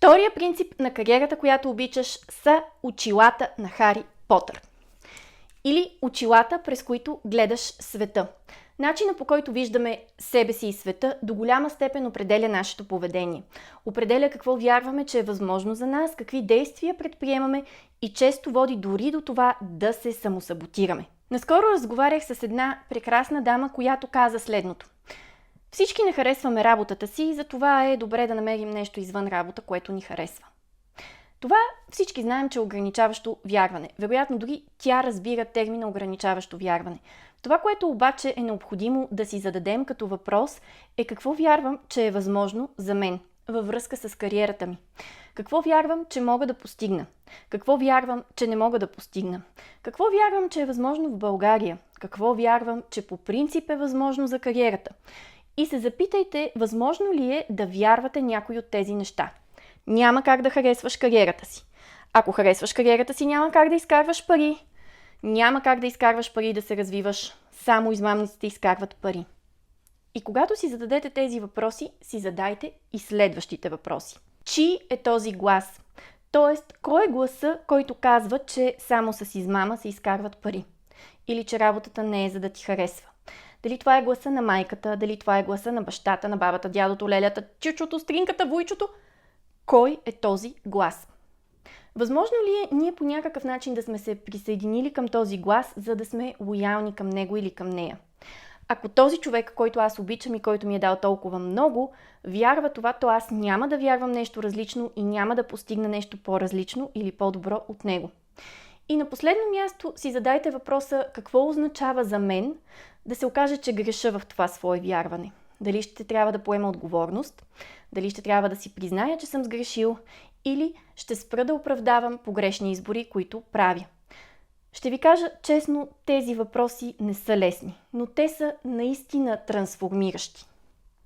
Втория принцип на кариерата, която обичаш, са очилата на Хари Потър. Или очилата, през които гледаш света. Начинът, по който виждаме себе си и света, до голяма степен определя нашето поведение. Определя какво вярваме, че е възможно за нас, какви действия предприемаме и често води дори до това да се самосаботираме. Наскоро разговарях с една прекрасна дама, която каза следното. Всички не харесваме работата си и затова е добре да намерим нещо извън работа, което ни харесва. Това всички знаем, че е ограничаващо вярване. Вероятно дори тя разбира термина ограничаващо вярване. Това, което обаче е необходимо да си зададем като въпрос е какво вярвам, че е възможно за мен във връзка с кариерата ми. Какво вярвам, че мога да постигна? Какво вярвам, че не мога да постигна? Какво вярвам, че е възможно в България? Какво вярвам, че по принцип е възможно за кариерата? И се запитайте, възможно ли е да вярвате някои от тези неща. Няма как да харесваш кариерата си. Ако харесваш кариерата си, няма как да изкарваш пари. Няма как да изкарваш пари и да се развиваш. Само измамниците изкарват пари. И когато си зададете тези въпроси, си задайте и следващите въпроси. Чий е този глас? Тоест, кой е гласа, който казва, че само с измама се изкарват пари? Или че работата не е за да ти харесва? Дали това е гласа на майката, дали това е гласа на бащата, на бабата, дядото, лелята, чичото, стринката, вуйчото? Кой е този глас? Възможно ли е ние по някакъв начин да сме се присъединили към този глас, за да сме лоялни към него или към нея? Ако този човек, който аз обичам и който ми е дал толкова много, вярва това, то аз няма да вярвам нещо различно и няма да постигна нещо по-различно или по-добро от него. И на последно място си задайте въпроса какво означава за мен да се окаже, че греша в това свое вярване. Дали ще трябва да поема отговорност, дали ще трябва да си призная, че съм сгрешил или ще спра да оправдавам погрешни избори, които правя. Ще ви кажа честно, тези въпроси не са лесни, но те са наистина трансформиращи.